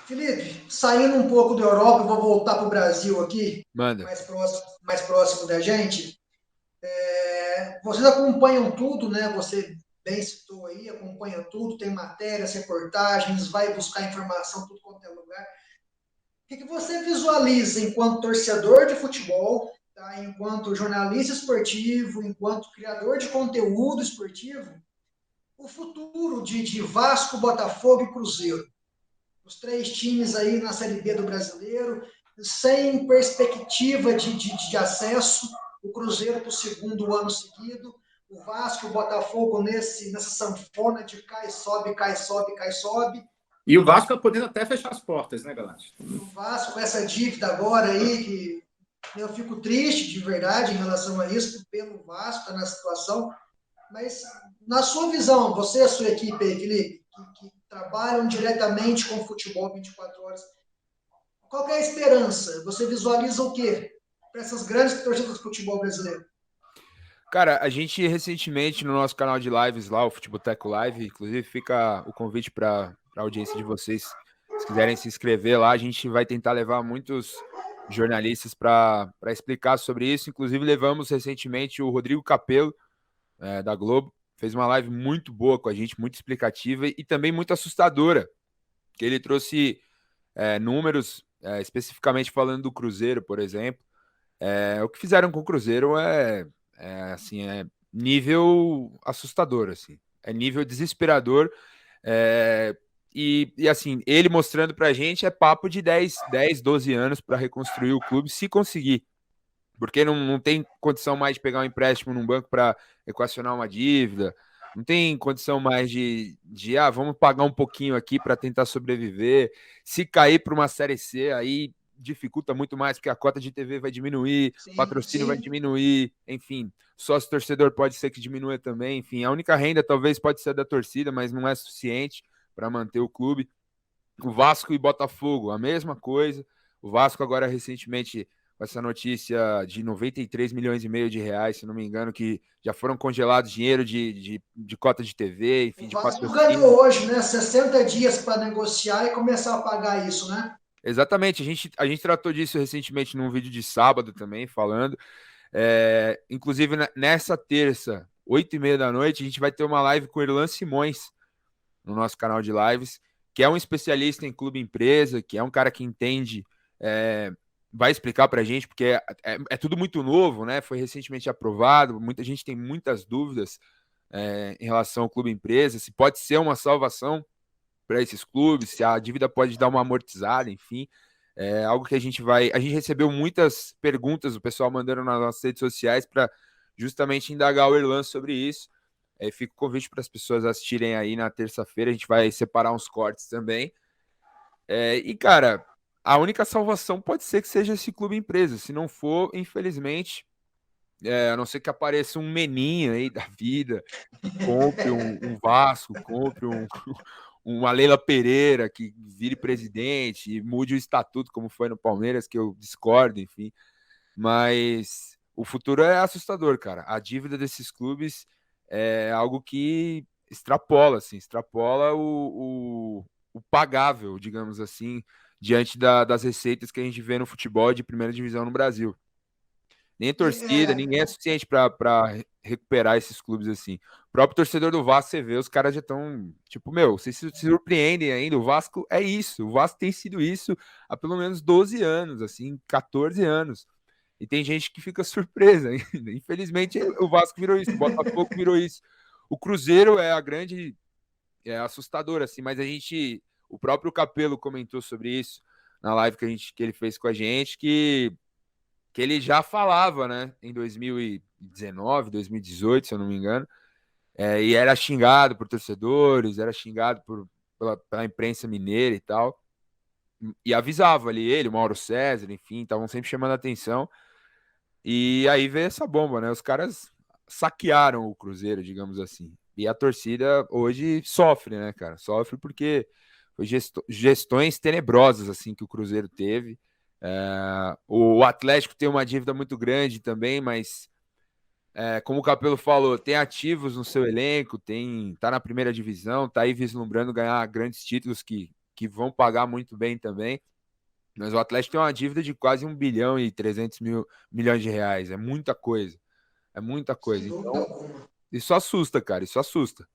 Felipe, saindo um pouco da Europa, eu vou voltar para o Brasil aqui, Manda. mais próximo da gente. Vocês acompanham tudo, né? Você bem citou aí, acompanha tudo, tem matérias, reportagens, vai buscar informação tudo quanto é lugar. O que você visualiza enquanto torcedor de futebol, tá? Enquanto jornalista esportivo, enquanto criador de conteúdo esportivo, o futuro de Vasco, Botafogo e Cruzeiro? Os três times aí na Série B do Brasileiro, sem perspectiva de acesso, o Cruzeiro para o segundo ano seguido, o Vasco e o Botafogo nessa sanfona de cai, sobe, cai, sobe, cai, sobe. E o Vasco podendo até fechar as portas, né, galera? O Vasco com essa dívida agora aí, que eu fico triste de verdade em relação a isso, pelo Vasco, tá na situação. Mas, na sua visão, você e a sua equipe aí, Felipe, que trabalham diretamente com o futebol 24 horas, qual que é a esperança? Você visualiza o quê para essas grandes torcidas do futebol brasileiro? Cara, a gente recentemente no nosso canal de lives lá, o Futeboteco Live, inclusive fica o convite para a audiência de vocês, se quiserem se inscrever lá, a gente vai tentar levar muitos jornalistas para explicar sobre isso. Inclusive levamos recentemente o Rodrigo Capello, da Globo, fez uma live muito boa com a gente, muito explicativa e também muito assustadora, que ele trouxe números, especificamente falando do Cruzeiro, por exemplo. O que fizeram com o Cruzeiro assim, é nível assustador, assim. É nível desesperador. Assim, ele mostrando pra gente é papo de 12 anos para reconstruir o clube, se conseguir. Porque não tem condição mais de pegar um empréstimo num banco para equacionar uma dívida. Não tem condição mais de vamos pagar um pouquinho aqui para tentar sobreviver. Se cair para uma Série C, aí dificulta muito mais, porque a cota de TV vai diminuir, o Sim, patrocínio vai sim. diminuir, enfim, sócio torcedor pode ser que diminua também, enfim, a única renda talvez pode ser da torcida, mas não é suficiente para manter o clube. O Vasco e Botafogo, a mesma coisa. O Vasco agora recentemente com essa notícia de 93 milhões e meio de reais, se não me engano, que já foram congelados dinheiro de cota de TV, enfim, O de Vasco patrocínio. ganhou hoje, né? 60 dias para negociar e começar a pagar isso, né? Exatamente, a gente tratou disso recentemente num vídeo de sábado também, falando. Inclusive, nessa terça, 8h30 da noite, a gente vai ter uma live com o Irlan Simões no nosso canal de lives, que é um especialista em clube empresa, que é um cara que entende, vai explicar para a gente, porque é tudo muito novo, né? Foi recentemente aprovado, muita gente tem muitas dúvidas em relação ao clube empresa, se pode ser uma salvação para esses clubes, se a dívida pode dar uma amortizada, enfim. É algo que a gente vai. A gente recebeu muitas perguntas, o pessoal mandando nas nossas redes sociais para justamente indagar o Erlan sobre isso. Fica o convite para as pessoas assistirem aí na terça-feira. A gente vai separar uns cortes também. Cara, a única salvação pode ser que seja esse clube empresa. Se não for, infelizmente, a não ser que apareça um Meninho aí da vida, que compre um Vasco, compre uma Leila Pereira que vire presidente e mude o estatuto, como foi no Palmeiras, que eu discordo, enfim. Mas o futuro é assustador, cara. A dívida desses clubes é algo que extrapola, assim, extrapola o pagável, digamos assim, diante das receitas que a gente vê no futebol de primeira divisão no Brasil. Nem torcida, ninguém é suficiente para recuperar esses clubes assim. O próprio torcedor do Vasco, você vê, os caras já estão, tipo, meu, vocês se surpreendem ainda. O Vasco é isso. O Vasco tem sido isso há pelo menos 12 anos, assim, 14 anos. E tem gente que fica surpresa ainda. Infelizmente, o Vasco virou isso, o Botafogo virou isso. O Cruzeiro é a grande, assustador, assim, mas o próprio Capello comentou sobre isso na live que ele fez com a gente, que ele já falava, né, em 2019, 2018, se eu não me engano, e era xingado por torcedores, era xingado pela imprensa mineira e tal, e avisava ali ele, o Mauro César, enfim, estavam sempre chamando a atenção, e aí veio essa bomba, né, os caras saquearam o Cruzeiro, digamos assim, e a torcida hoje sofre, né, cara, sofre porque foi gestões tenebrosas, assim, que o Cruzeiro teve. O Atlético tem uma dívida muito grande também, mas como o Capello falou, tem ativos no seu elenco, tá na primeira divisão, tá aí vislumbrando ganhar grandes títulos que que vão pagar muito bem também. Mas o Atlético tem uma dívida de quase 1 bilhão e 300 milhões de reais. É muita coisa. É muita coisa. Sem dúvida Então, alguma. isso assusta, cara. Isso assusta.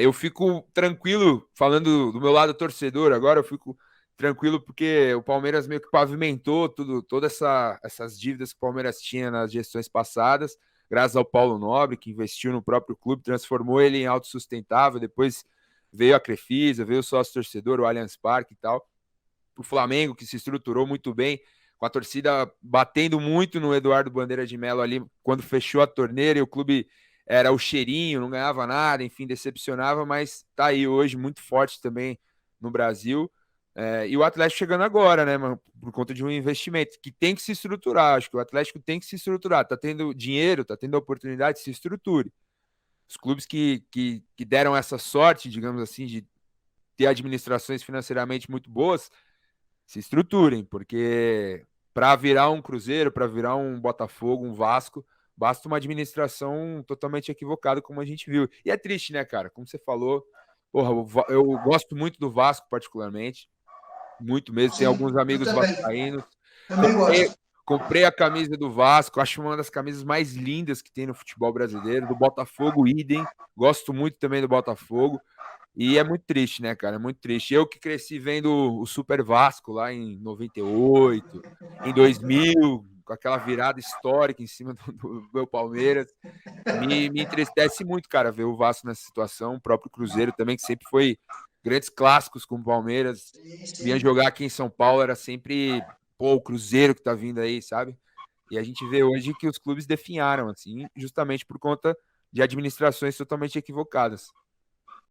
Eu fico tranquilo, falando do meu lado torcedor agora, eu fico tranquilo porque o Palmeiras meio que pavimentou todas essas dívidas que o Palmeiras tinha nas gestões passadas, graças ao Paulo Nobre, que investiu no próprio clube, transformou ele em autossustentável, depois veio a Crefisa, veio o sócio-torcedor, o Allianz Parque e tal. O Flamengo, que se estruturou muito bem, com a torcida batendo muito no Eduardo Bandeira de Mello ali, quando fechou a torneira e o clube era o cheirinho, não ganhava nada, enfim, decepcionava, mas tá aí hoje muito forte também no Brasil. E o Atlético chegando agora, né, mano, por conta de um investimento que tem que se estruturar. Acho que o Atlético tem que se estruturar. Tá tendo dinheiro, tá tendo oportunidade, se estruture. Os clubes que deram essa sorte, digamos assim, de ter administrações financeiramente muito boas, se estruturem, porque para virar um Cruzeiro, para virar um Botafogo, um Vasco, basta uma administração totalmente equivocada, como a gente viu. E é triste, né, cara? Como você falou, porra, eu gosto muito do Vasco, particularmente, muito mesmo. Tem Sim, alguns eu amigos também. vascaínos. Também gosto. Comprei a camisa do Vasco, acho uma das camisas mais lindas que tem no futebol brasileiro. Do Botafogo, idem. Gosto muito também do Botafogo. E é muito triste, né, cara? É muito triste. Eu que cresci vendo o Super Vasco lá em 98, em 2000, com aquela virada histórica em cima do meu Palmeiras. Me entristece muito, cara, ver o Vasco nessa situação. O próprio Cruzeiro também, que sempre foi grandes clássicos com o Palmeiras. Sim, Vinha sim. jogar aqui em São Paulo, era sempre, pô, o Cruzeiro que tá vindo aí, sabe? E a gente vê hoje que os clubes definharam, assim, justamente por conta de administrações totalmente equivocadas.